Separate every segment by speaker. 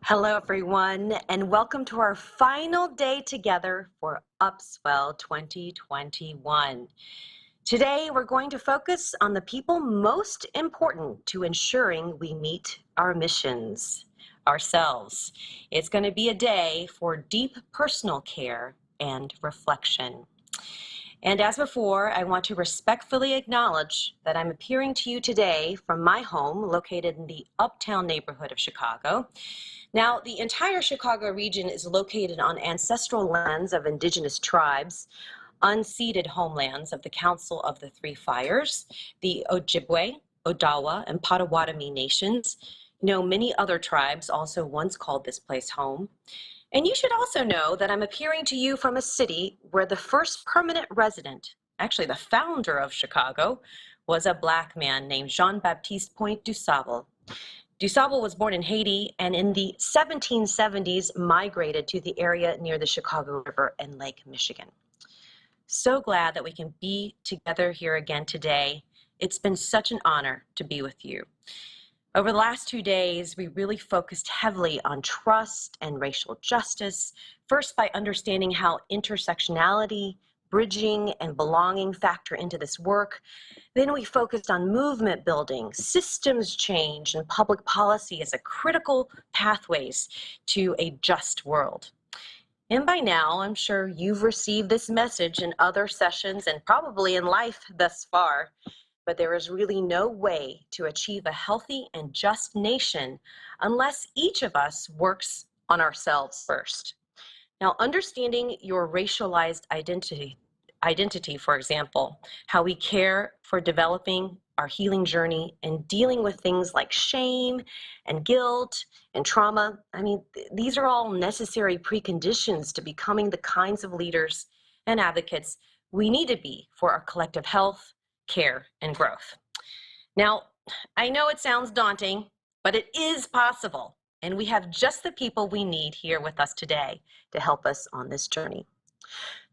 Speaker 1: Hello, everyone, and welcome to our final day together for Upswell 2021. Today, we're going to focus on the people most important to ensuring we meet our missions, ourselves. It's going to be a day for deep personal care and reflection. And as before, I want to respectfully acknowledge that I'm appearing to you today from my home located in the Uptown neighborhood of Chicago. Now, the entire Chicago region is located on ancestral lands of indigenous tribes, unceded homelands of the Council of the Three Fires, the Ojibwe, Odawa, and Potawatomi nations. Many other tribes also once called this place home. And you should also know that I'm appearing to you from a city where the first permanent resident, actually the founder of Chicago, was a Black man named Jean-Baptiste Point du Sable. Du Sable was born in Haiti and in the 1770s migrated to the area near the Chicago River and Lake Michigan. So glad that we can be together here again today. It's been such an honor to be with you. Over the last 2 days, we really focused heavily on trust and racial justice, first by understanding how intersectionality, bridging, and belonging factor into this work. Then we focused on movement building, systems change, and public policy as a critical pathways to a just world. And by now, I'm sure you've received this message in other sessions and probably in life thus far. But there is really no way to achieve a healthy and just nation unless each of us works on ourselves first. Now, understanding your racialized identity, for example, how we care for developing our healing journey and dealing with things like shame and guilt and trauma. These are all necessary preconditions to becoming the kinds of leaders and advocates we need to be for our collective health, care, and growth. Now, I know it sounds daunting, but it is possible, and we have just the people we need here with us today to help us on this journey.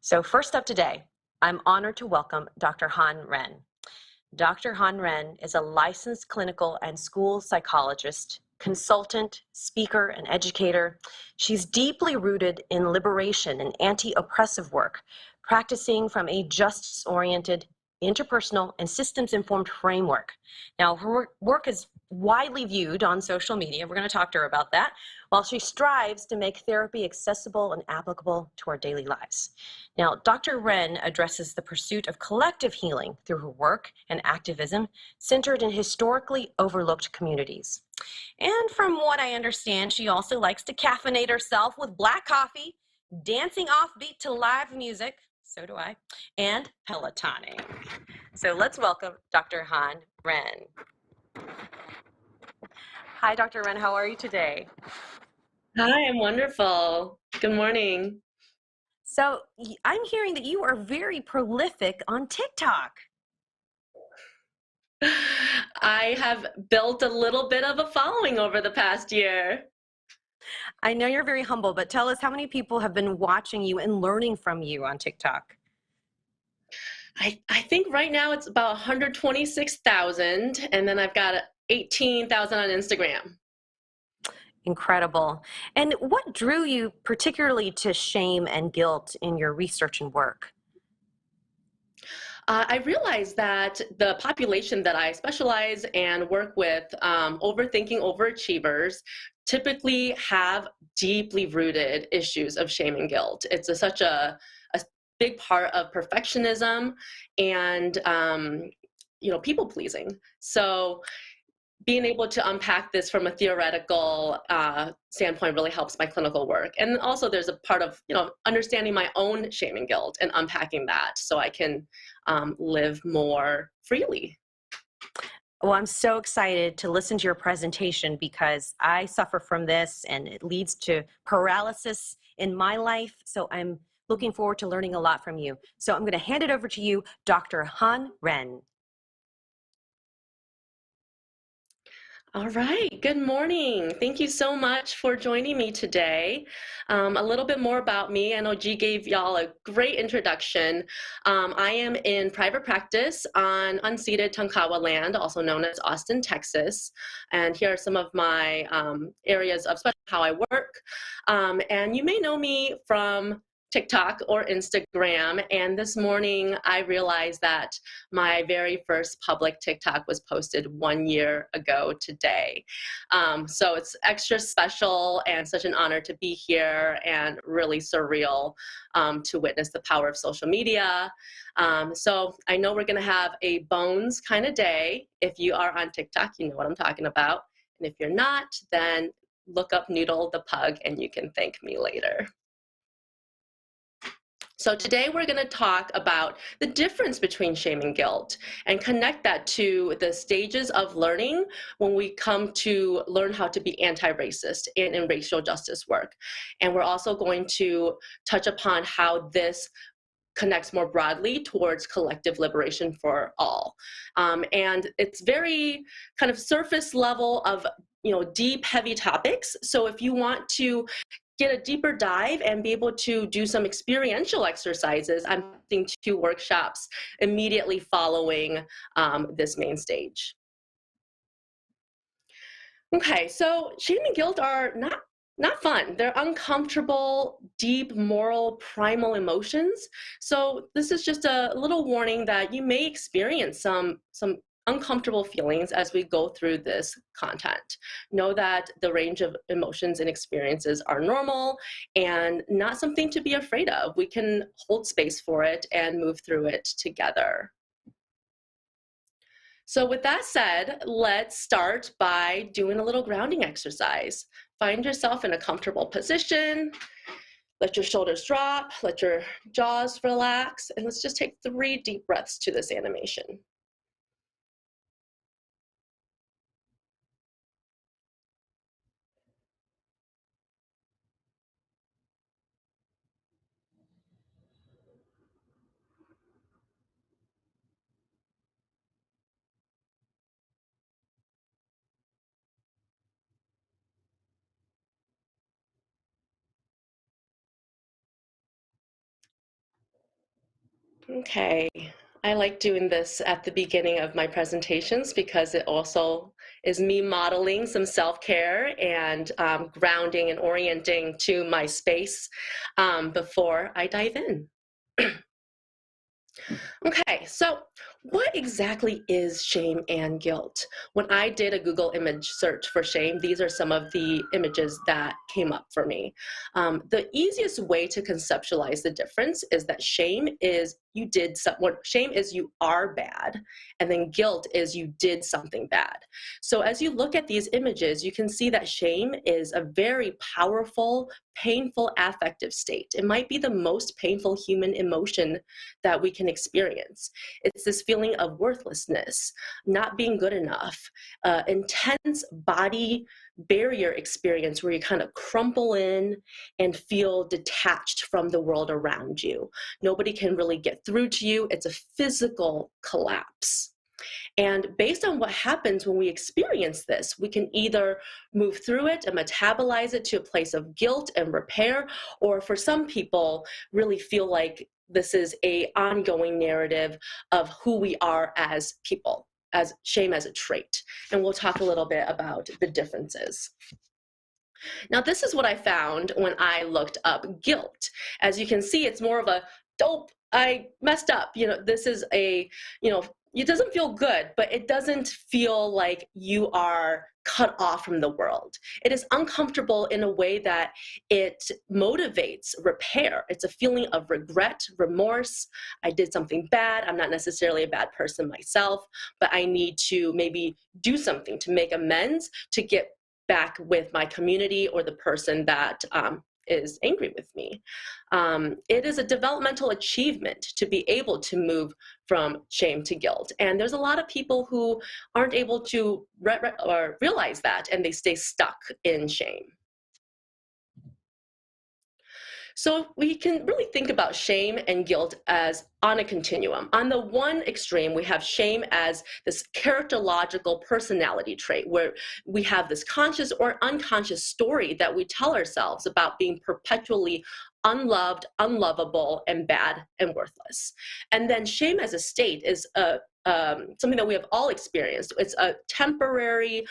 Speaker 1: So first up today, I'm honored to welcome Dr. Han Ren. Dr. Han Ren is a licensed clinical and school psychologist, consultant, speaker, and educator. She's deeply rooted in liberation and anti-oppressive work, practicing from a justice-oriented, interpersonal, and systems-informed framework. Now, her work is widely viewed on social media. We're going to talk to her about that, while she strives to make therapy accessible and applicable to our daily lives. Now, Dr. Ren addresses the pursuit of collective healing through her work and activism centered in historically overlooked communities. And from what I understand, she also likes to caffeinate herself with black coffee, dancing offbeat to live music, so do I, and Pelotoning. So let's welcome Dr. Han Ren. Hi, Dr. Ren, how are you today?
Speaker 2: Hi, I'm wonderful. Good morning.
Speaker 1: So I'm hearing that you are very prolific on TikTok.
Speaker 2: I have built a little bit of a following over the past year.
Speaker 1: I know you're very humble, but tell us how many people have been watching you and learning from you on TikTok?
Speaker 2: I think right now it's about 126,000, and then I've got 18,000 on Instagram.
Speaker 1: Incredible. And what drew you particularly to shame and guilt in your research and work?
Speaker 2: I realized that the population that I specialize and work with, overthinking overachievers, typically have deeply rooted issues of shame and guilt. It's such a big part of perfectionism and people pleasing. So being able to unpack this from a theoretical standpoint really helps my clinical work. And also there's a part of, understanding my own shame and guilt and unpacking that so I can live more freely.
Speaker 1: Well, I'm so excited to listen to your presentation because I suffer from this and it leads to paralysis in my life. So I'm looking forward to learning a lot from you. So I'm going to hand it over to you, Dr. Han Ren.
Speaker 2: All right, good morning. Thank you so much for joining me today. A little bit more about me. I know G gave y'all a great introduction. I am in private practice on unceded Tonkawa land, also known as Austin, Texas. And here are some of my areas of special how I work. And you may know me from TikTok or Instagram. And this morning I realized that my very first public TikTok was posted 1 year ago today. So it's extra special and such an honor to be here and really surreal to witness the power of social media. So I know we're going to have a bones kind of day. If you are on TikTok, you know what I'm talking about. And if you're not, then look up Noodle the Pug and you can thank me later. So today we're going to talk about the difference between shame and guilt and connect that to the stages of learning when we come to learn how to be anti-racist and in racial justice work. And we're also going to touch upon how this connects more broadly towards collective liberation for all. And it's very kind of surface level of deep, heavy topics. So if you want to get a deeper dive and be able to do some experiential exercises, I'm doing 2 workshops immediately following this main stage. Okay, so shame and guilt are not fun. They're uncomfortable, deep, moral, primal emotions. So this is just a little warning that you may experience some uncomfortable feelings as we go through this content. Know that the range of emotions and experiences are normal and not something to be afraid of. We can hold space for it and move through it together. So with that said, let's start by doing a little grounding exercise. Find yourself in a comfortable position. Let your shoulders drop, let your jaws relax, and let's just take 3 deep breaths to this animation. Okay, I like doing this at the beginning of my presentations because it also is me modeling some self-care and grounding and orienting to my space before I dive in. Okay, so what exactly is shame and guilt? When I did a Google image search for shame, these are some of the images that came up for me. The easiest way to conceptualize the difference is that shame is shame is you are bad, and then guilt is you did something bad. So as you look at these images, you can see that shame is a very powerful, painful affective state. It might be the most painful human emotion that we can experience. It's this feeling of worthlessness, not being good enough, intense body barrier experience where you kind of crumple in and feel detached from the world around you. Nobody can really get through to you. It's a physical collapse. And based on what happens when we experience this, we can either move through it and metabolize it to a place of guilt and repair, or for some people, really feel like this is an ongoing narrative of who we are as people, as shame as a trait. And we'll talk a little bit about the differences. Now, this is what I found when I looked up guilt. As you can see, it's more of a dope, I messed up. This is it doesn't feel good, but it doesn't feel like you are cut off from the world. It is uncomfortable in a way that it motivates repair. It's a feeling of regret, remorse. I did something bad. I'm not necessarily a bad person myself, but I need to maybe do something to make amends to get back with my community or the person that is angry with me. It is a developmental achievement to be able to move from shame to guilt. And there's a lot of people who aren't able to or realize that, and they stay stuck in shame. So we can really think about shame and guilt as on a continuum. On the one extreme, we have shame as this characterological personality trait where we have this conscious or unconscious story that we tell ourselves about being perpetually unloved, unlovable, and bad and worthless. And then shame as a state is something that we have all experienced. It's a temporary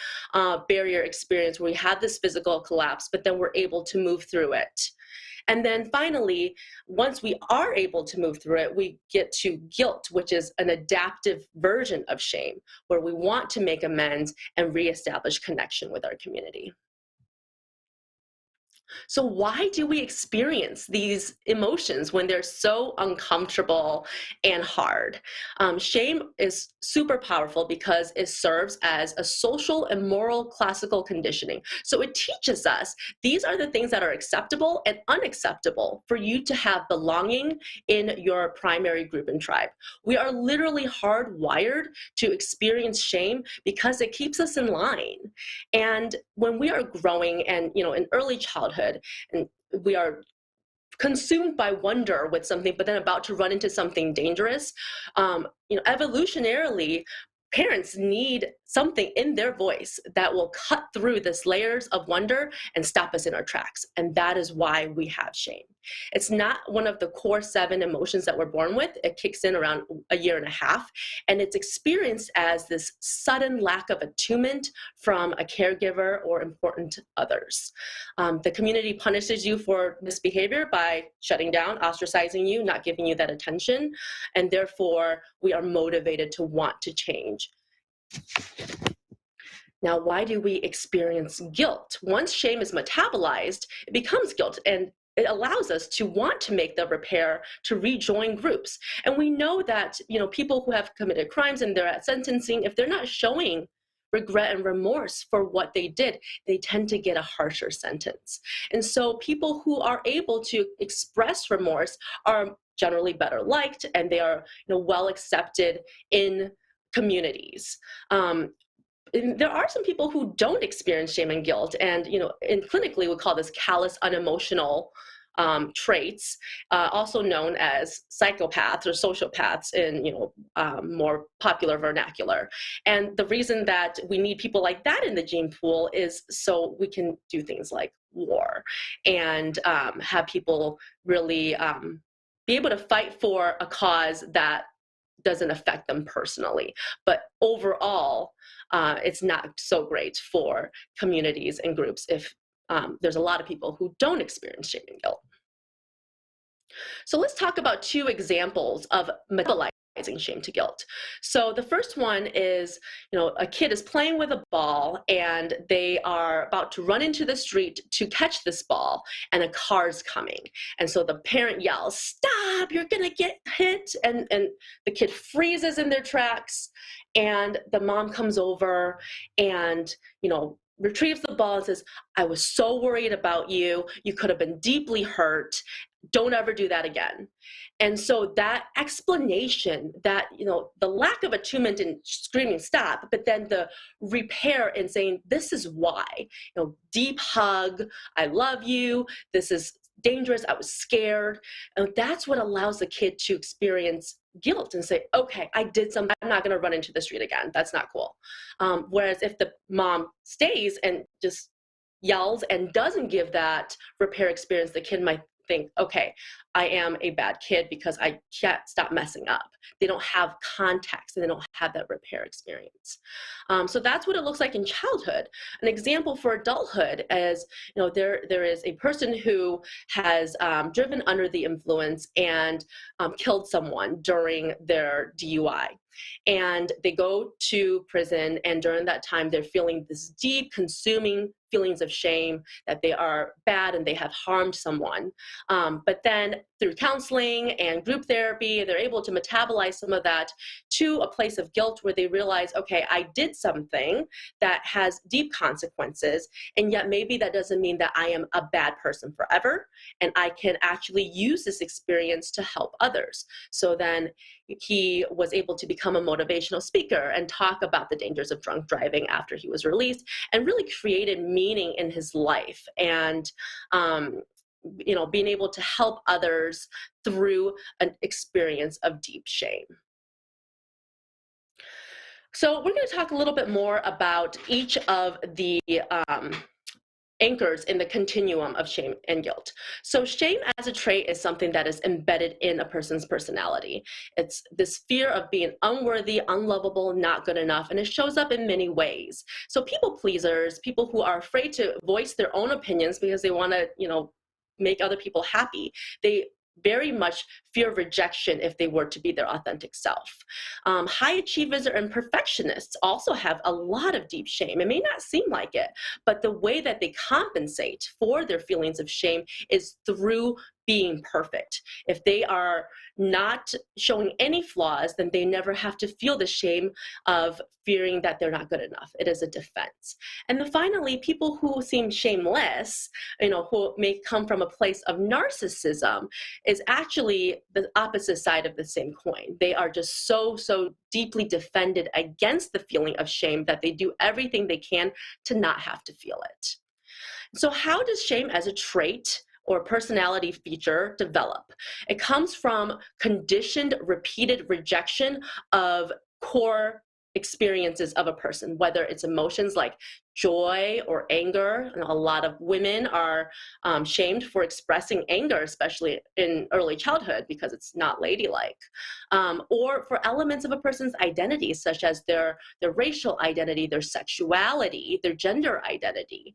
Speaker 2: barrier experience where we have this physical collapse, but then we're able to move through it. And then finally, once we are able to move through it, we get to guilt, which is an adaptive version of shame, where we want to make amends and reestablish connection with our community. So why do we experience these emotions when they're so uncomfortable and hard? Shame is super powerful because it serves as a social and moral classical conditioning. So it teaches us these are the things that are acceptable and unacceptable for you to have belonging in your primary group and tribe. We are literally hardwired to experience shame because it keeps us in line. And when we are growing and, in early childhood, and we are consumed by wonder with something, but then about to run into something dangerous, evolutionarily, parents need something in their voice that will cut through this layers of wonder and stop us in our tracks. And that is why we have shame. It's not one of the core 7 emotions that we're born with. It kicks in around a year and a half, and it's experienced as this sudden lack of attunement from a caregiver or important others. The community punishes you for misbehavior by shutting down, ostracizing you, not giving you that attention, and therefore we are motivated to want to change. Now, why do we experience guilt? Once shame is metabolized, it becomes guilt, and it allows us to want to make the repair to rejoin groups. And we know that, people who have committed crimes and they're at sentencing, if they're not showing regret and remorse for what they did, they tend to get a harsher sentence. And so people who are able to express remorse are generally better liked, and they are, well accepted in communities. And there are some people who don't experience shame and guilt, and in clinically we call this callous unemotional traits, also known as psychopaths or sociopaths in more popular vernacular. And the reason that we need people like that in the gene pool is so we can do things like war and have people really be able to fight for a cause that doesn't affect them personally. But overall, it's not so great for communities and groups if there's a lot of people who don't experience shame and guilt. So let's talk about 2 examples of metabolizing shame to guilt. So the first one is, a kid is playing with a ball and they are about to run into the street to catch this ball, and a car's coming. And so the parent yells, "Stop, you're gonna get hit." And the kid freezes in their tracks, and the mom comes over and, retrieves the ball and says, "I was so worried about you. You could have been deeply hurt. Don't ever do that again." And so that explanation, that, the lack of attunement and screaming stop, but then the repair and saying, this is why, deep hug, I love you, this is dangerous, I was scared. And that's what allows the kid to experience guilt and say, okay, I did something, I'm not going to run into the street again. That's not cool. Whereas if the mom stays and just yells and doesn't give that repair experience, the kid might think, okay, I am a bad kid because I can't stop messing up. They don't have context and they don't have that repair experience. So that's what it looks like in childhood. An example for adulthood is, there is a person who has driven under the influence and killed someone during their DUI. And they go to prison, and during that time, they're feeling this deep, consuming feelings of shame that they are bad and they have harmed someone. But then through counseling and group therapy, they're able to metabolize some of that to a place of guilt where they realize, okay, I did something that has deep consequences, and yet maybe that doesn't mean that I am a bad person forever, and I can actually use this experience to help others. So then he was able to become a motivational speaker and talk about the dangers of drunk driving after he was released, and really created meaning in his life. And being able to help others through an experience of deep shame. So we're going to talk a little bit more about each of the anchors in the continuum of shame and guilt. So shame as a trait is something that is embedded in a person's personality. It's this fear of being unworthy, unlovable, not good enough, and it shows up in many ways. So people pleasers, people who are afraid to voice their own opinions because they want to, make other people happy, they very much fear rejection if they were to be their authentic self. High achievers and perfectionists also have a lot of deep shame. It may not seem like it, but the way that they compensate for their feelings of shame is through being perfect. If they are not showing any flaws, then they never have to feel the shame of fearing that they're not good enough. It is a defense. And then finally, people who seem shameless, who may come from a place of narcissism, is actually the opposite side of the same coin. They are just so deeply defended against the feeling of shame that they do everything they can to not have to feel it. So how does shame as a trait or personality feature develop? It comes from conditioned, repeated rejection of core experiences of a person, whether it's emotions like joy or anger. And a lot of women are shamed for expressing anger, especially in early childhood, because it's not ladylike, or for elements of a person's identity, such as their racial identity, their sexuality, their gender identity.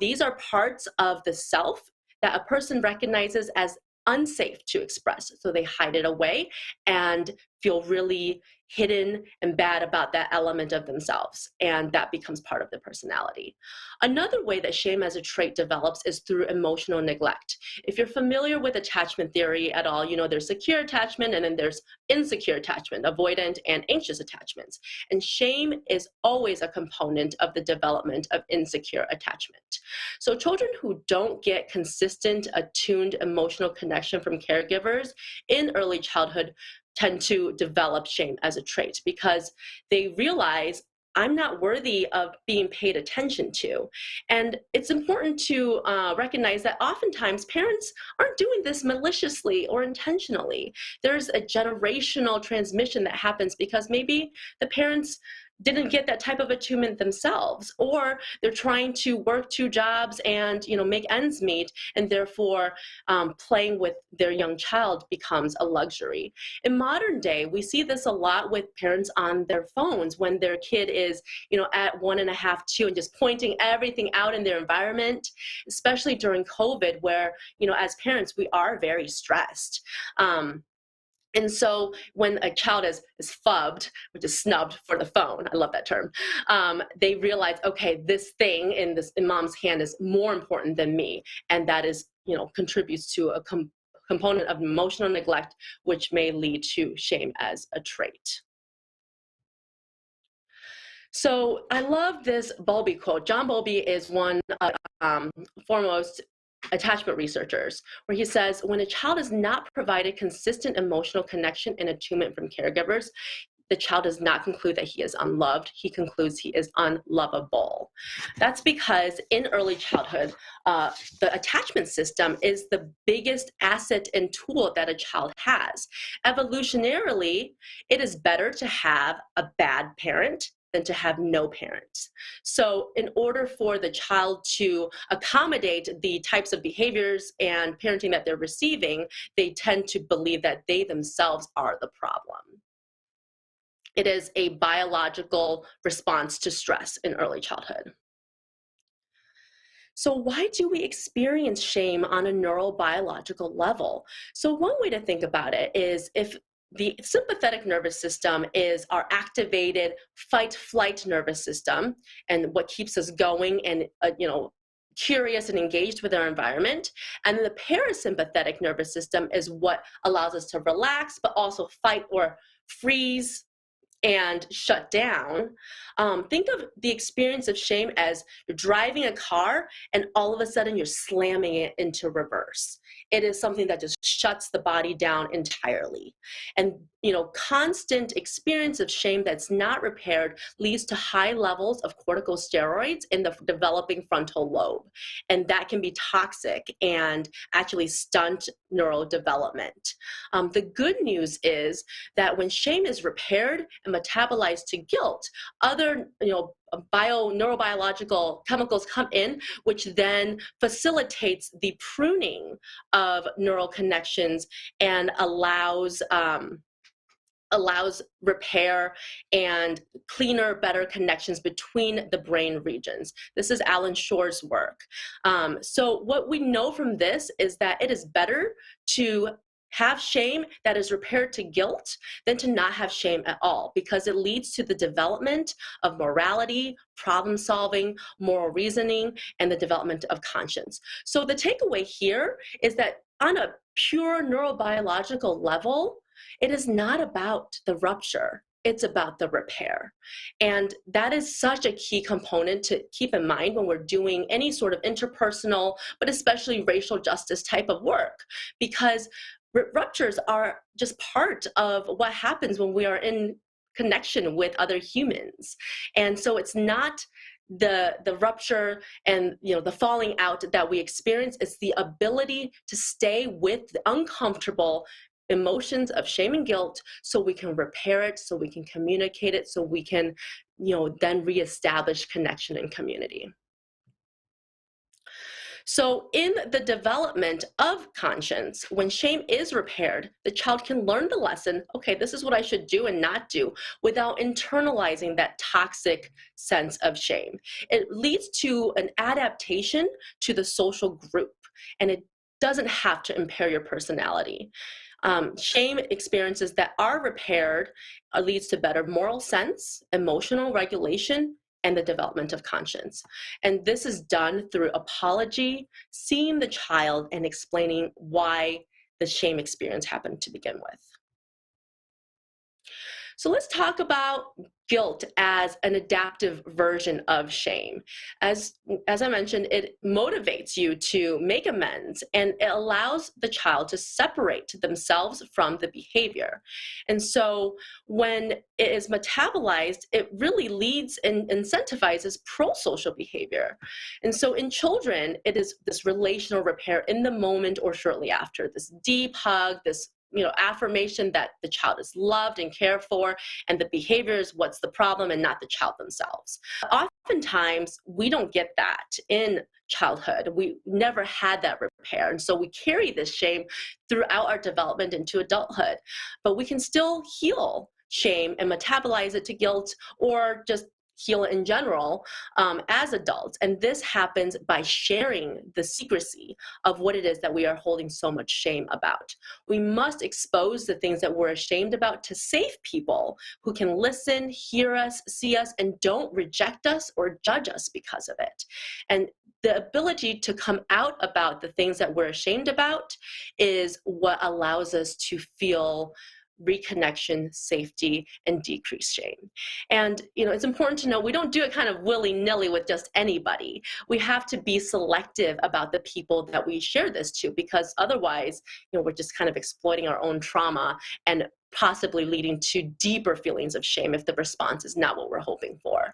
Speaker 2: These are parts of the self that a person recognizes as unsafe to express. So they hide it away and feel really hidden and bad about that element of themselves. And that becomes part of their personality. Another way that shame as a trait develops is through emotional neglect. If you're familiar with attachment theory at all, there's secure attachment and then there's insecure attachment, avoidant and anxious attachments. And shame is always a component of the development of insecure attachment. So children who don't get consistent, attuned emotional connection from caregivers in early childhood tend to develop shame as a trait because they realize I'm not worthy of being paid attention to. And it's important to recognize that oftentimes parents aren't doing this maliciously or intentionally. There's a generational transmission that happens because maybe the parents didn't get that type of attunement themselves, or they're trying to work two jobs and make ends meet, and therefore playing with their young child becomes a luxury. In modern day, we see this a lot with parents on their phones when their kid is at 1.5, 2, and just pointing everything out in their environment, especially during COVID, where as parents we are very stressed. And so when a child is fubbed, which is snubbed for the phone, I love that term, they realize, okay, this thing in mom's hand is more important than me. And that is, contributes to a component of emotional neglect, which may lead to shame as a trait. So I love this Bowlby quote. John Bowlby is one of foremost attachment researchers, where he says, when a child is not provided consistent emotional connection and attunement from caregivers, the child does not conclude that he is unloved. He concludes he is unlovable. That's because in early childhood, the attachment system is the biggest asset and tool that a child has. Evolutionarily, it is better to have a bad parent than to have no parents. So in order for the child to accommodate the types of behaviors and parenting that they're receiving, they tend to believe that they themselves are the problem. It is a biological response to stress in early childhood. So why do we experience shame on a neurobiological level? So one way to think about it is if the sympathetic nervous system is our activated fight-flight nervous system and what keeps us going and curious and engaged with our environment. And then the parasympathetic nervous system is what allows us to relax, but also fight or freeze and shut down. Think of the experience of shame as you're driving a car and all of a sudden you're slamming it into reverse. it is something that just shuts the body down entirely. And, constant experience of shame that's not repaired leads to high levels of corticosteroids in the developing frontal lobe. And that can be toxic and actually stunt neurodevelopment. The good news is that when shame is repaired and metabolized to guilt, other, neurobiological chemicals come in, which then facilitates the pruning of neural connections and allows repair and cleaner, better connections between the brain regions. This is Alan Shore's work. So what we know from this is that it is better to have shame that is repaired to guilt than to not have shame at all, because it leads to the development of morality, problem solving, moral reasoning, and the development of conscience. So the takeaway here is that on a pure neurobiological level, it is not about the rupture. It's about the repair. And that is such a key component to keep in mind when we're doing any sort of interpersonal, but especially racial justice type of work, because ruptures are just part of what happens when we are in connection with other humans. And so it's not the rupture and the falling out that we experience. It's the ability to stay with the uncomfortable emotions of shame and guilt so we can repair it, so we can communicate it, so we can then reestablish connection and community. So in the development of conscience, when shame is repaired, the child can learn the lesson, okay, this is what I should do and not do, without internalizing that toxic sense of shame. It leads to an adaptation to the social group, and it doesn't have to impair your personality. Shame experiences that are repaired leads to better moral sense, emotional regulation, and the development of conscience. And this is done through apology, seeing the child, and explaining why the shame experience happened to begin with. So let's talk about guilt as an adaptive version of shame. As I mentioned, it motivates you to make amends, and it allows the child to separate themselves from the behavior. And so when it is metabolized, it really leads and incentivizes pro-social behavior. And so in children, it is this relational repair in the moment or shortly after, this deep hug, this affirmation that the child is loved and cared for, and the behavior is what's the problem and not the child themselves. Oftentimes, we don't get that in childhood. We never had that repair. And so we carry this shame throughout our development into adulthood. But we can still heal shame and metabolize it to guilt, or just heal in general as adults. And this happens by sharing the secrecy of what it is that we are holding so much shame about. We must expose the things that we're ashamed about to safe people who can listen, hear us, see us, and don't reject us or judge us because of it. And the ability to come out about the things that we're ashamed about is what allows us to feel reconnection, safety, and decreased shame. And it's important to know we don't do it kind of willy-nilly with just anybody. We have to be selective about the people that we share this to, because otherwise, we're just kind of exploiting our own trauma and possibly leading to deeper feelings of shame if the response is not what we're hoping for.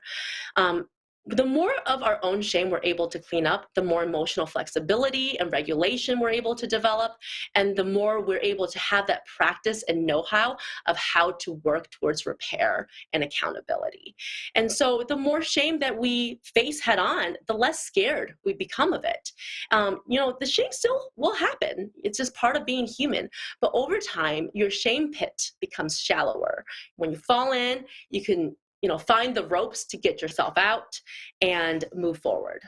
Speaker 2: The more of our own shame we're able to clean up, the more emotional flexibility and regulation we're able to develop, and the more we're able to have that practice and know-how of how to work towards repair and accountability. And so the more shame that we face head on, the less scared we become of it. The shame still will happen. It's just part of being human. But over time, your shame pit becomes shallower. When you fall in, you can find the ropes to get yourself out and move forward.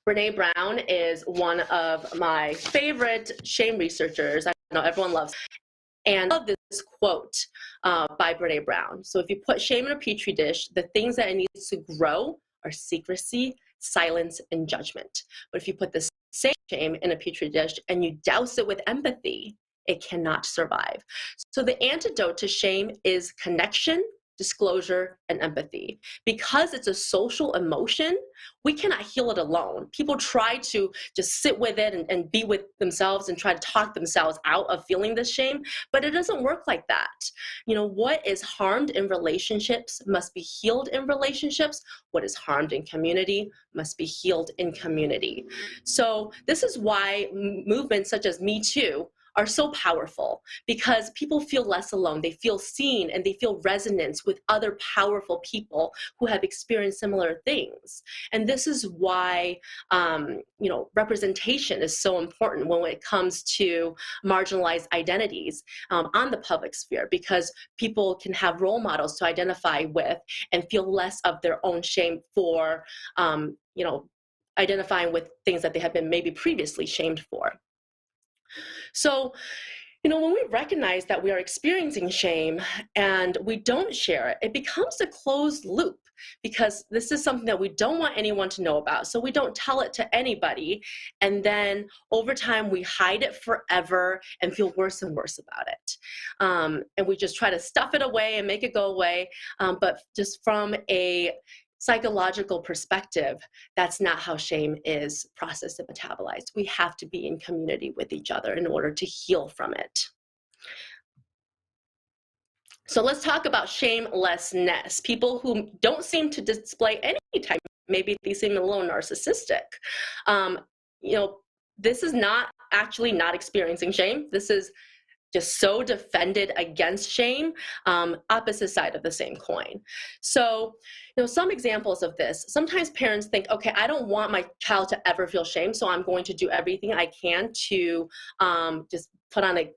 Speaker 2: Brene Brown is one of my favorite shame researchers. I know everyone loves, and I love this quote by Brene Brown. So if you put shame in a petri dish, the things that it needs to grow are secrecy, silence, and judgment. But if you put the same shame in a petri dish and you douse it with empathy, it cannot survive. So the antidote to shame is connection disclosure, and empathy. Because it's a social emotion, we cannot heal it alone. People try to just sit with it and be with themselves and try to talk themselves out of feeling this shame, but it doesn't work like that. What is harmed in relationships must be healed in relationships. What is harmed in community must be healed in community. So this is why movements such as Me Too are so powerful, because people feel less alone. They feel seen and they feel resonance with other powerful people who have experienced similar things. And this is why representation is so important when it comes to marginalized identities on the public sphere, because people can have role models to identify with and feel less of their own shame for identifying with things that they have been maybe previously shamed for. So, when we recognize that we are experiencing shame and we don't share it, it becomes a closed loop, because this is something that we don't want anyone to know about. So we don't tell it to anybody. And then over time, we hide it forever and feel worse and worse about it. And we just try to stuff it away and make it go away. But just from a psychological perspective, that's not how shame is processed and metabolized. We have to be in community with each other in order to heal from it. So let's talk about shamelessness. People who don't seem to display any type, maybe they seem a little narcissistic. This is not actually not experiencing shame. This is just so defended against shame, opposite side of the same coin. So, some examples of this, sometimes parents think, okay, I don't want my child to ever feel shame, so I'm going to do everything I can to just put on a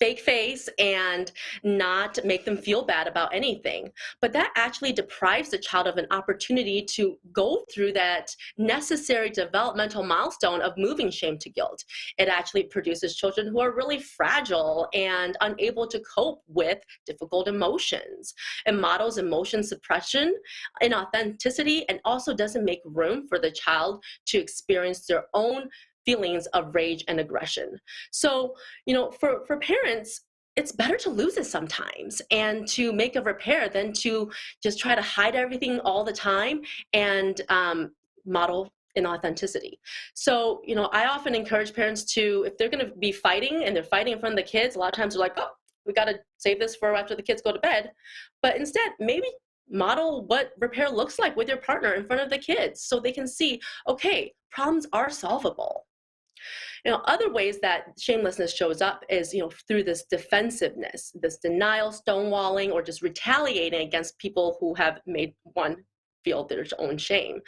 Speaker 2: fake face and not make them feel bad about anything. But that actually deprives the child of an opportunity to go through that necessary developmental milestone of moving shame to guilt. It actually produces children who are really fragile and unable to cope with difficult emotions. It models emotion suppression, inauthenticity, and also doesn't make room for the child to experience their own feelings of rage and aggression. So, for parents, it's better to lose it sometimes and to make a repair than to just try to hide everything all the time and model inauthenticity. So, I often encourage parents to, if they're going to be fighting and they're fighting in front of the kids, a lot of times they're like, oh, we got to save this for after the kids go to bed. But instead, maybe model what repair looks like with your partner in front of the kids so they can see, okay, problems are solvable. Other ways that shamelessness shows up is, through this defensiveness, this denial, stonewalling, or just retaliating against people who have made one feel their own shame.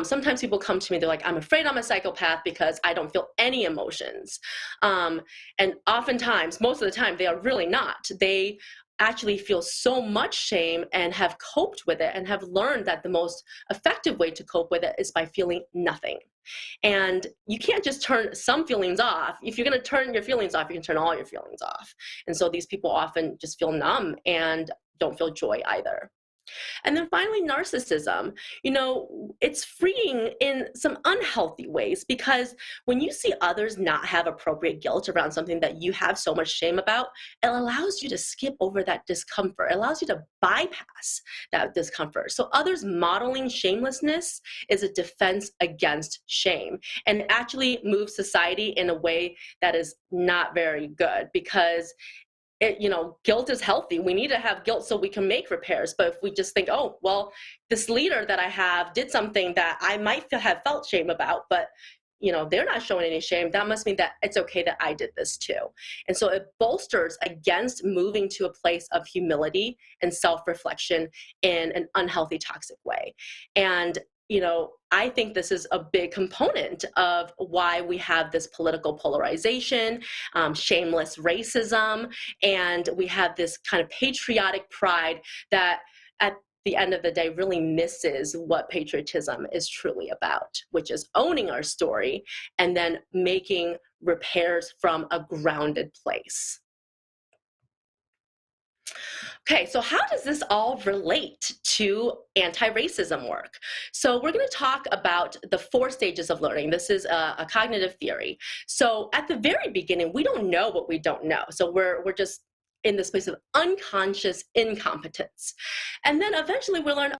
Speaker 2: Sometimes people come to me, they're like, I'm afraid I'm a psychopath because I don't feel any emotions. And oftentimes, most of the time, they are really not. They actually feel so much shame and have coped with it and have learned that the most effective way to cope with it is by feeling nothing. And you can't just turn some feelings off. If you're going to turn your feelings off, you can turn all your feelings off. And so these people often just feel numb and don't feel joy either. And then finally, narcissism. It's freeing in some unhealthy ways, because when you see others not have appropriate guilt around something that you have so much shame about, it allows you to skip over that discomfort. It allows you to bypass that discomfort. So others modeling shamelessness is a defense against shame, and actually moves society in a way that is not very good, because guilt is healthy. We need to have guilt so we can make repairs. But if we just think, oh, well, this leader that I have did something that I might have felt shame about, but they're not showing any shame, that must mean that it's okay that I did this too. And so it bolsters against moving to a place of humility and self-reflection in an unhealthy, toxic way. And I think this is a big component of why we have this political polarization, shameless racism, and we have this kind of patriotic pride that at the end of the day really misses what patriotism is truly about, which is owning our story and then making repairs from a grounded place. Okay, so how does this all relate to anti-racism work? So we're going to talk about the 4 stages of learning. This is a cognitive theory. So at the very beginning, we don't know what we don't know. So we're just in this place of unconscious incompetence. And then eventually we learn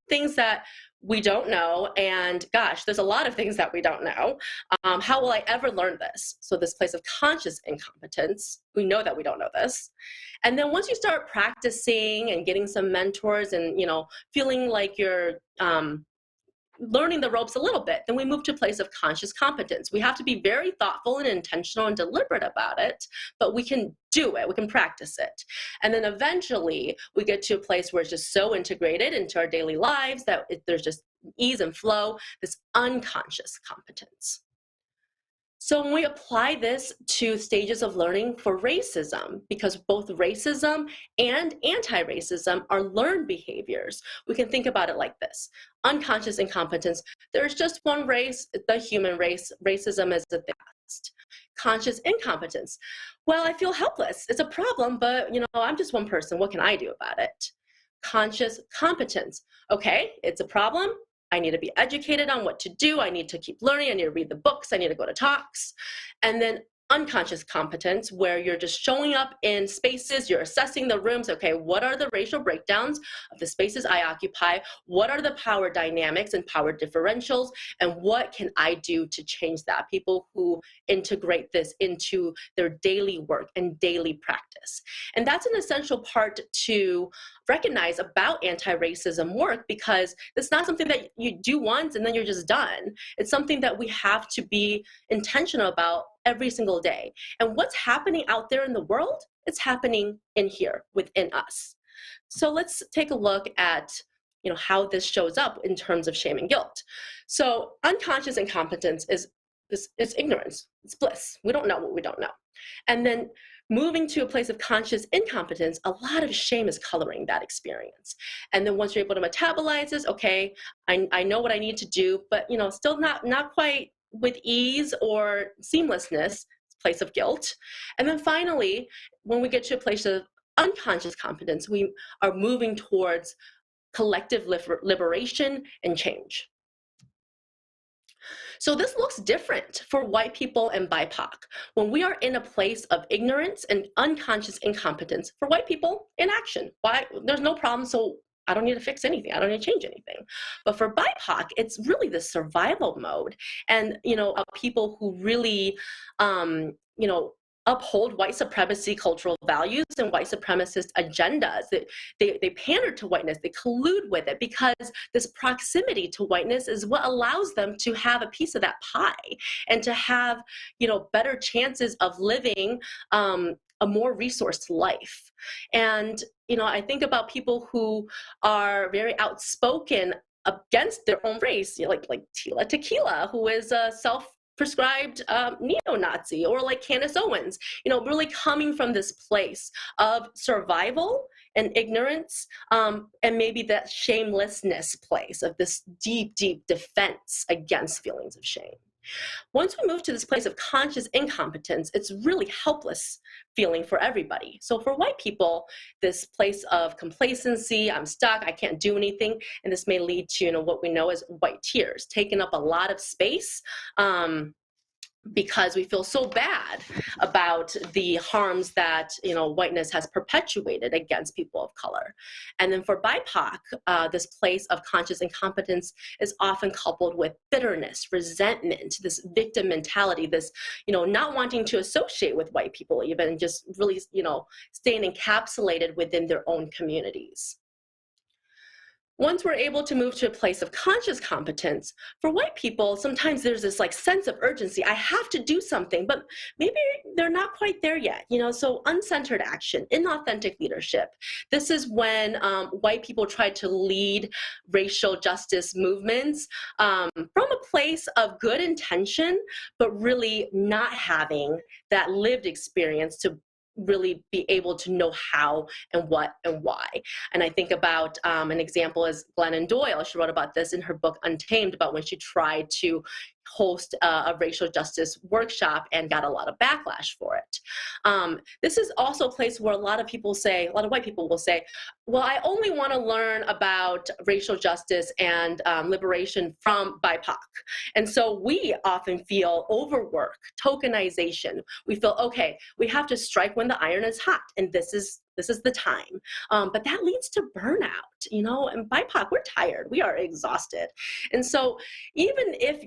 Speaker 2: things that we don't know. And gosh, there's a lot of things that we don't know. How will I ever learn this? So this place of conscious incompetence, we know that we don't know this. And then once you start practicing and getting some mentors and, feeling like you're learning the ropes a little bit, then we move to a place of conscious competence. We have to be very thoughtful and intentional and deliberate about it, but we can do it, we can practice it. And then eventually we get to a place where it's just so integrated into our daily lives that there's just ease and flow, this unconscious competence. So when we apply this to stages of learning for racism, because both racism and anti-racism are learned behaviors, we can think about it like this. Unconscious incompetence, there's just one race, the human race. Racism is the past. Conscious incompetence, well, I feel helpless. It's a problem, but I'm just one person. What can I do about it? Conscious competence, okay, it's a problem. I need to be educated on what to do. I need to keep learning. I need to read the books. I need to go to talks. And then unconscious competence, where you're just showing up in spaces, you're assessing the rooms. Okay, what are the racial breakdowns of the spaces I occupy? What are the power dynamics and power differentials? And what can I do to change that? People who integrate this into their daily work and daily practice. And that's an essential part to recognize about anti-racism work, because it's not something that you do once and then you're just done. It's something that we have to be intentional about every single day. And what's happening out there in the world, it's happening in here within us. So let's take a look at how this shows up in terms of shame and guilt. So unconscious incompetence is ignorance, it's bliss. We don't know what we don't know. And then moving to a place of conscious incompetence, a lot of shame is coloring that experience. And then once you're able to metabolize this, okay, I know what I need to do, but still not quite with ease or seamlessness, place of guilt. And then finally, when we get to a place of unconscious competence, we are moving towards collective liberation and change. So this looks different for white people and BIPOC. When we are in a place of ignorance and unconscious incompetence, for white people, inaction. Why? There's no problem, so I don't need to fix anything. I don't need to change anything. But for BIPOC, it's really the survival mode. And, people who really, uphold white supremacy cultural values and white supremacist agendas. They pander to whiteness, they collude with it, because this proximity to whiteness is what allows them to have a piece of that pie and to have, better chances of living a more resourced life. And, I think about people who are very outspoken against their own race, like Tila Tequila, who is a self-prescribed neo-Nazi, or like Candace Owens, really coming from this place of survival and ignorance, and maybe that shamelessness place of this deep, deep defense against feelings of shame. Once we move to this place of conscious incompetence, it's really helpless feeling for everybody. So for white people, this place of complacency, I'm stuck, I can't do anything, and this may lead to what we know as white tears, taking up a lot of space, because we feel so bad about the harms that whiteness has perpetuated against people of color. And then for BIPOC, this place of conscious incompetence is often coupled with bitterness, resentment, this victim mentality, this not wanting to associate with white people, even just really staying encapsulated within their own communities. Once we're able to move to a place of conscious competence, for white people, sometimes there's this sense of urgency. I have to do something, but maybe they're not quite there yet. So uncentered action, inauthentic leadership. This is when white people try to lead racial justice movements from a place of good intention, but really not having that lived experience to really be able to know how and what and why. And I think about an example is Glennon Doyle. She wrote about this in her book Untamed, about when she tried to host a racial justice workshop and got a lot of backlash for it. This is also a place where a lot of white people will say, well, I only want to learn about racial justice and liberation from BIPOC. And so we often feel overwork, tokenization. We feel, okay, we have to strike when the iron is hot, and this is the time. But that leads to burnout, and BIPOC, we're tired, we are exhausted. And so even if,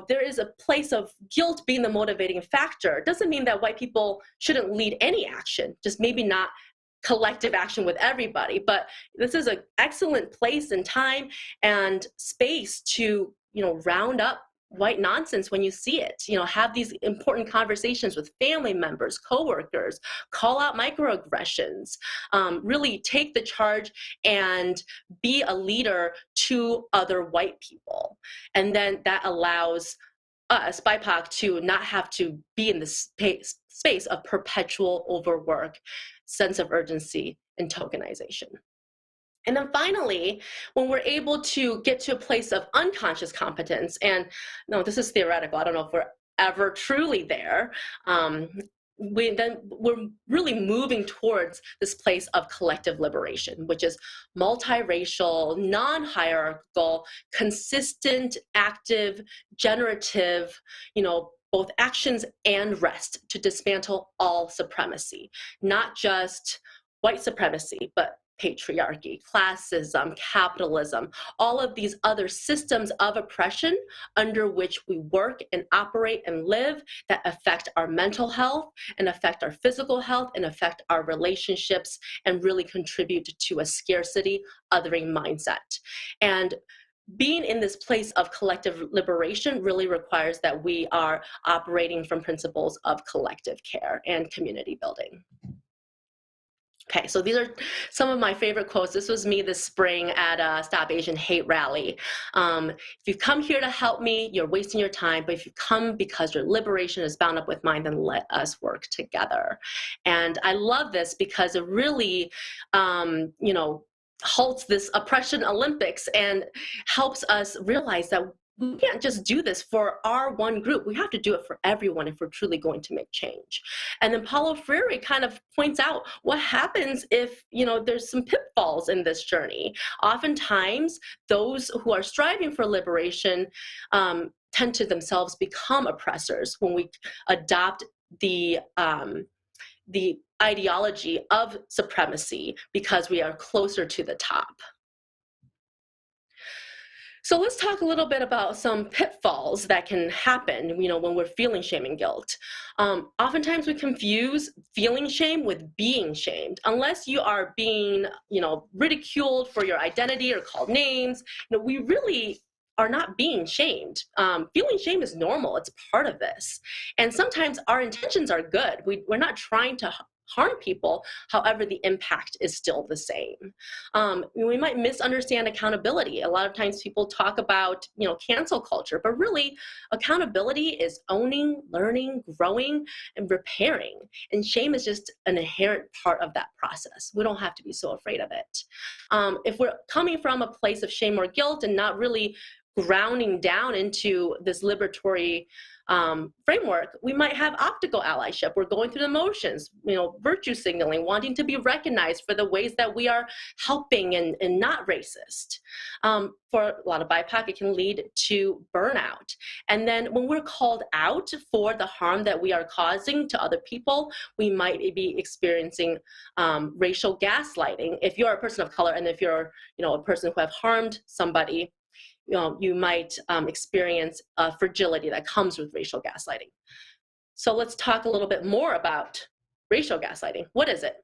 Speaker 2: there is a place of guilt being the motivating factor, it doesn't mean that white people shouldn't lead any action, just maybe not collective action with everybody. But this is an excellent place and time and space to, round up white nonsense when you see it, have these important conversations with family members, coworkers, call out microaggressions, really take the charge and be a leader to other white people. And then that allows us, BIPOC, to not have to be in this space of perpetual overwork, sense of urgency, and tokenization. And then finally, when we're able to get to a place of unconscious competence, and no, this is theoretical, I don't know if we're ever truly there, we're really moving towards this place of collective liberation, which is multiracial, non-hierarchical, consistent, active, generative, both actions and rest to dismantle all supremacy, not just white supremacy, but patriarchy, classism, capitalism, all of these other systems of oppression under which we work and operate and live that affect our mental health and affect our physical health and affect our relationships and really contribute to a scarcity, othering mindset. And being in this place of collective liberation really requires that we are operating from principles of collective care and community building. Okay, so these are some of my favorite quotes. This was me this spring at a Stop Asian Hate rally. If you've come here to help me, you're wasting your time. But if you come because your liberation is bound up with mine, then let us work together. And I love this because it really, halts this oppression Olympics and helps us realize that we can't just do this for our one group. We have to do it for everyone if we're truly going to make change. And then Paulo Freire kind of points out what happens if, there's some pitfalls in this journey. Oftentimes, those who are striving for liberation tend to themselves become oppressors when we adopt the ideology of supremacy because we are closer to the top. So let's talk a little bit about some pitfalls that can happen, when we're feeling shame and guilt. Oftentimes we confuse feeling shame with being shamed. Unless you are being, ridiculed for your identity or called names, we really are not being shamed. Feeling shame is normal. It's part of this. And sometimes our intentions are good. We're not trying to harm people. However, the impact is still the same. We might misunderstand accountability. A lot of times people talk about, cancel culture, but really accountability is owning, learning, growing, and repairing. And shame is just an inherent part of that process. We don't have to be so afraid of it. If we're coming from a place of shame or guilt and not really grounding down into this liberatory framework, we might have optical allyship. We're going through the motions, virtue signaling, wanting to be recognized for the ways that we are helping and not racist. For a lot of BIPOC, it can lead to burnout. And then when we're called out for the harm that we are causing to other people, we might be experiencing racial gaslighting. If you're a person of color and if you're a person who have harmed somebody, you might experience fragility that comes with racial gaslighting. So let's talk a little bit more about racial gaslighting. What is it?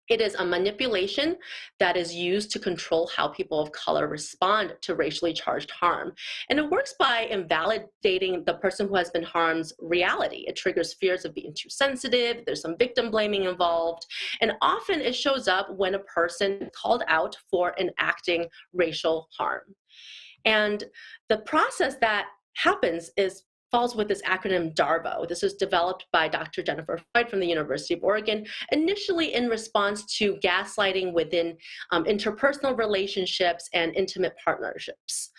Speaker 2: It is a manipulation that is used to control how people of color respond to racially charged harm. And it works by invalidating the person who has been harmed's reality. It triggers fears of being too sensitive. There's some victim blaming involved. And often it shows up when a person is called out for enacting racial harm. And the process that happens falls with this acronym DARVO. This was developed by Dr. Jennifer Freud from the University of Oregon, initially in response to gaslighting within interpersonal relationships and intimate partnerships.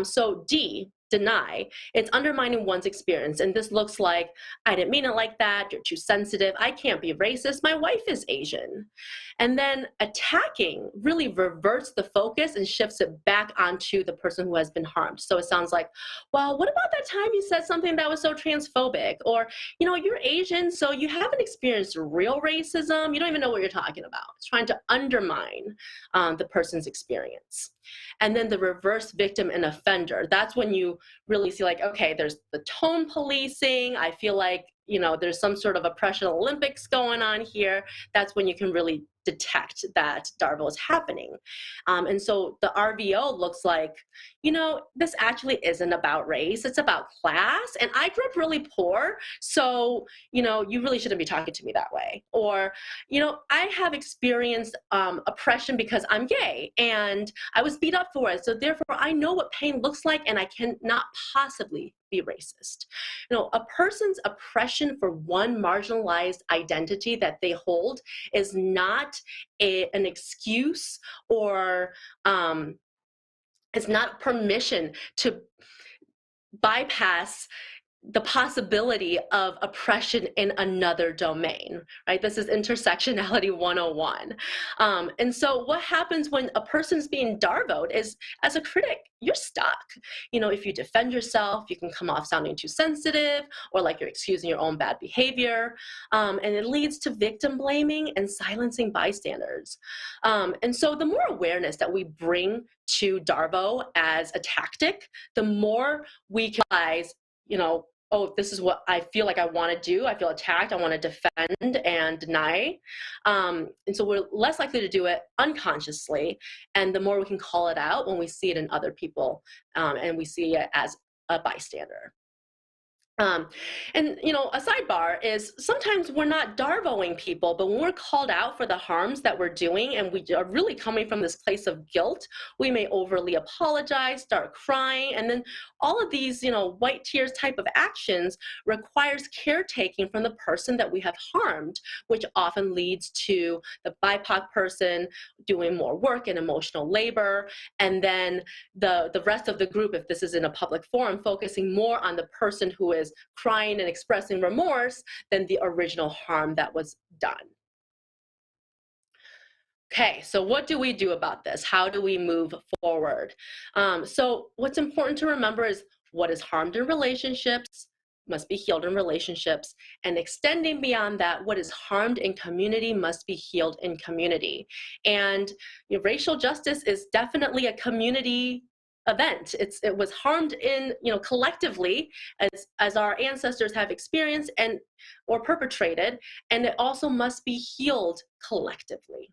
Speaker 2: So D, deny, it's undermining one's experience. And this looks like, I didn't mean it like that, you're too sensitive, I can't be racist, my wife is Asian. And then attacking really reverts the focus and shifts it back onto the person who has been harmed. So it sounds like, well, what about that time you said something that was so transphobic? Or, you're Asian, so you haven't experienced real racism, you don't even know what you're talking about. It's trying to undermine the person's experience. And then the reverse victim and offender, that's when you really see like, okay, there's the tone policing. I feel like, there's some sort of oppression Olympics going on here. That's when you can really detect that DARVO is happening. And so the RVO looks like, this actually isn't about race, it's about class. And I grew up really poor, so, you really shouldn't be talking to me that way. Or, I have experienced oppression because I'm gay and I was beat up for it. So therefore I know what pain looks like and I cannot possibly be racist. A person's oppression for one marginalized identity that they hold is not an excuse or it's not permission to bypass the possibility of oppression in another domain, right? This is intersectionality 101. And so what happens when a person's being darvoed is, as a critic, you're stuck. If you defend yourself, you can come off sounding too sensitive or like you're excusing your own bad behavior. And it leads to victim blaming and silencing bystanders. And so the more awareness that we bring to DARVO as a tactic, the more we can realize, oh, this is what I feel like I want to do. I feel attacked. I want to defend and deny. And so we're less likely to do it unconsciously. And the more we can call it out when we see it in other people and we see it as a bystander. And a sidebar is sometimes we're not darvoing people, but when we're called out for the harms that we're doing and we are really coming from this place of guilt, we may overly apologize, start crying, and then all of these, white tears type of actions requires caretaking from the person that we have harmed, which often leads to the BIPOC person doing more work and emotional labor, and then the rest of the group, if this is in a public forum, focusing more on the person who is crying and expressing remorse than the original harm that was done. Okay, so what do we do about this? How do we move forward? So what's important to remember is what is harmed in relationships must be healed in relationships, and extending beyond that, what is harmed in community must be healed in community. And racial justice is definitely a community event. It was harmed in, collectively as our ancestors have experienced and or perpetrated, and it also must be healed collectively.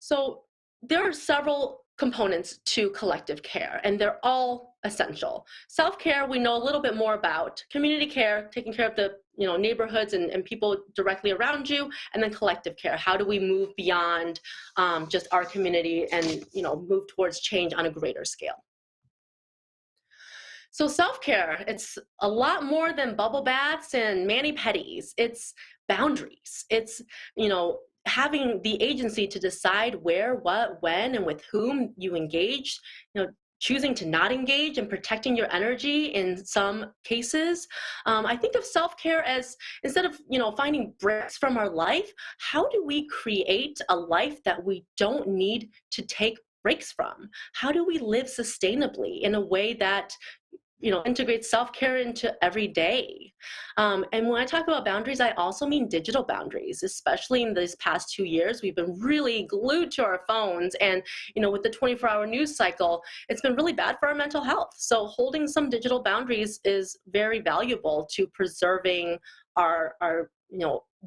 Speaker 2: So there are several components to collective care, and they're all essential. Self-care, we know a little bit more about. Community care, taking care of the neighborhoods and people directly around you, and then collective care. How do we move beyond just our community and move towards change on a greater scale? So self-care, it's a lot more than bubble baths and mani-pedis. It's boundaries. It's, having the agency to decide where, what, when, and with whom you engage, choosing to not engage and protecting your energy in some cases. I think of self-care as, instead of, finding breaks from our life, how do we create a life that we don't need to take breaks from? How do we live sustainably in a way that integrate self-care into every day? And when I talk about boundaries, I also mean digital boundaries, especially in these past 2 years. We've been really glued to our phones, and with the 24-hour news cycle, it's been really bad for our mental health. So holding some digital boundaries is very valuable to preserving our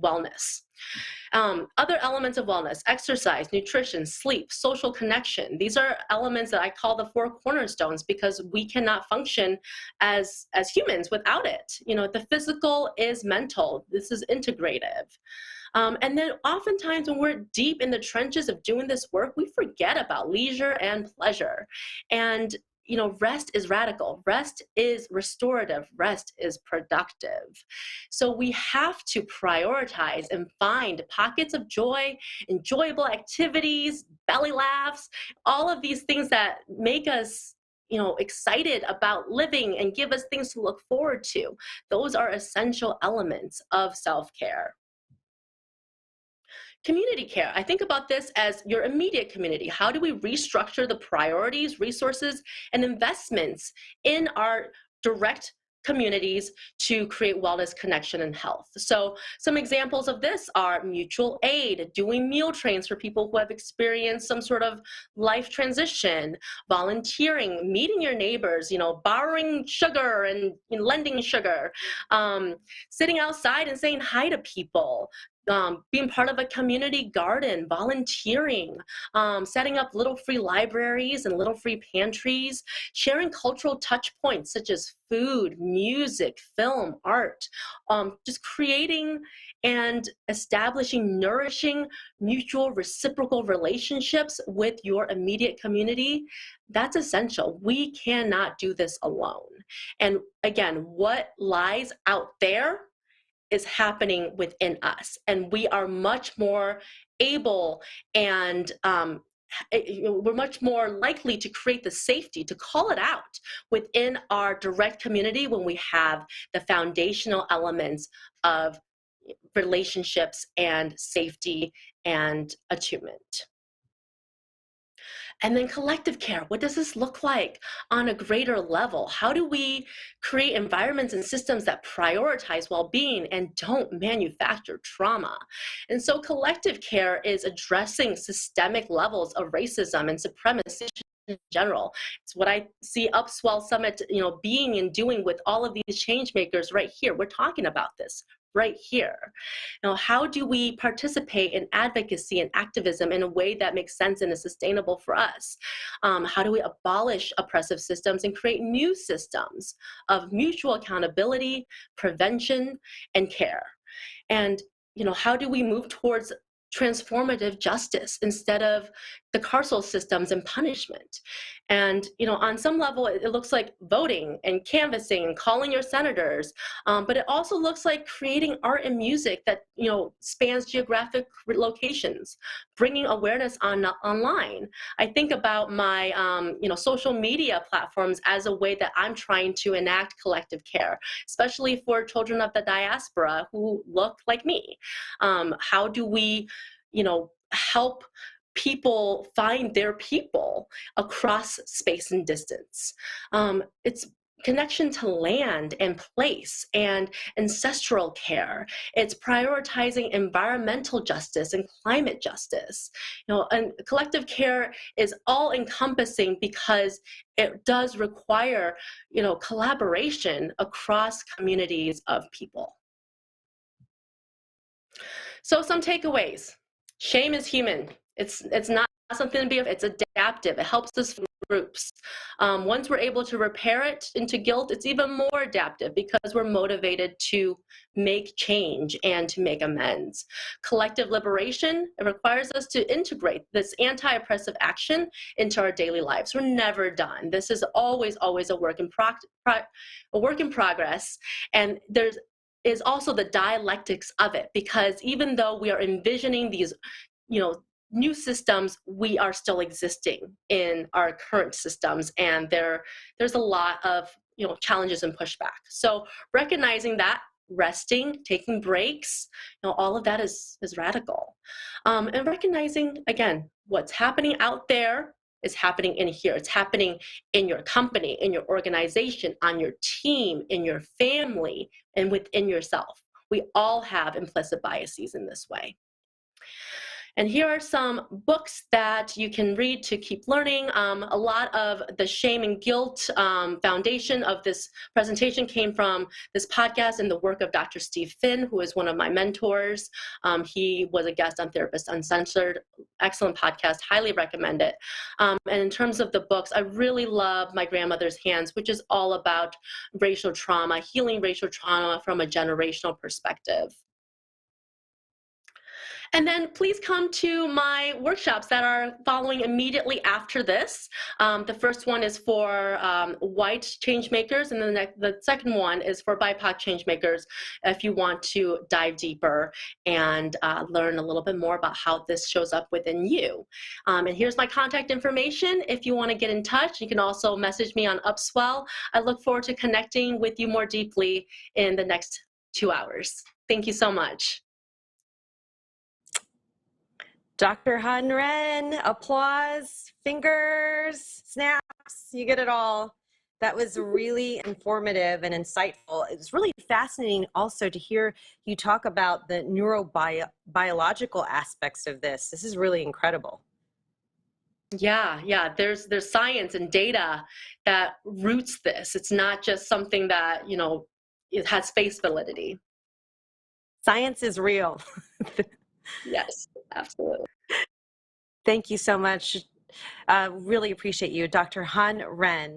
Speaker 2: wellness. Other elements of wellness: exercise, nutrition, sleep, social connection. These are elements that I call the 4 cornerstones because we cannot function as humans without it. The physical is mental. This is integrative. And then oftentimes when we're deep in the trenches of doing this work, we forget about leisure and pleasure. And rest is radical, rest is restorative, rest is productive. So we have to prioritize and find pockets of joy, enjoyable activities, belly laughs, all of these things that make us excited about living and give us things to look forward to. Those are essential elements of self-care. Community care. I think about this as your immediate community. How do we restructure the priorities, resources, and investments in our direct communities to create wellness, connection, and health? So some examples of this are mutual aid, doing meal trains for people who have experienced some sort of life transition, volunteering, meeting your neighbors, borrowing sugar and lending sugar, sitting outside and saying hi to people, being part of a community garden, volunteering, setting up little free libraries and little free pantries, sharing cultural touch points such as food, music, film, art, just creating and establishing nourishing mutual reciprocal relationships with your immediate community. That's essential. We cannot do this alone. And again, what lies out there is happening within us, and we are much more able and we're much more likely to create the safety to call it out within our direct community when we have the foundational elements of relationships and safety and attunement. And then collective care. What does this look like on a greater level? How do we create environments and systems that prioritize well-being and don't manufacture trauma? And so collective care is addressing systemic levels of racism and supremacy in general. It's what I see Upswell Summit, being and doing with all of these change makers right here. We're talking about this right here. How do we participate in advocacy and activism in a way that makes sense and is sustainable for us? How do we abolish oppressive systems and create new systems of mutual accountability, prevention, and care? And how do we move towards transformative justice instead of the carceral systems and punishment? And on some level, it looks like voting and canvassing and calling your senators, but it also looks like creating art and music that spans geographic locations, bringing awareness online. I think about my social media platforms as a way that I'm trying to enact collective care, especially for children of the diaspora who look like me. How do we help people find their people across space and distance? It's connection to land and place and ancestral care. It's prioritizing environmental justice and climate justice. And collective care is all encompassing because it does require, collaboration across communities of people. So some takeaways. Shame is human. It's not something to be, it's adaptive. It helps us groups. Once we're able to repair it into guilt, it's even more adaptive because we're motivated to make change and to make amends. Collective liberation, it requires us to integrate this anti-oppressive action into our daily lives. We're never done. This is always a work in progress. And there's is also the dialectics of it, because even though we are envisioning these, new systems, we are still existing in our current systems, and there's a lot of challenges and pushback. So recognizing that, resting, taking breaks, all of that is radical, and recognizing again what's happening out there is happening in here. It's happening in your company, in your organization, on your team, in your family, and within yourself. We all have implicit biases in this way. And here are some books that you can read to keep learning. A lot of the shame and guilt foundation of this presentation came from this podcast and the work of Dr. Steve Finn, who is one of my mentors. He was a guest on Therapist Uncensored. Excellent podcast, highly recommend it. And in terms of the books, I really love My Grandmother's Hands, which is all about racial trauma, healing racial trauma from a generational perspective. And then please come to my workshops that are following immediately after this. The first one is for white change makers, and then the second one is for BIPOC change makers if you want to dive deeper and learn a little bit more about how this shows up within you. And here's my contact information. If you want to get in touch, you can also message me on Upswell. I look forward to connecting with you more deeply in the next 2 hours. Thank you so much.
Speaker 1: Dr. Han Ren, applause, fingers, snaps, you get it all. That was really informative and insightful. It was really fascinating also to hear you talk about the neurobiological aspects of this. This is really incredible.
Speaker 2: Yeah, there's science and data that roots this. It's not just something that, it has face validity.
Speaker 1: Science is real.
Speaker 2: Yes, absolutely.
Speaker 1: Thank you so much. Really appreciate you, Dr. Han Ren.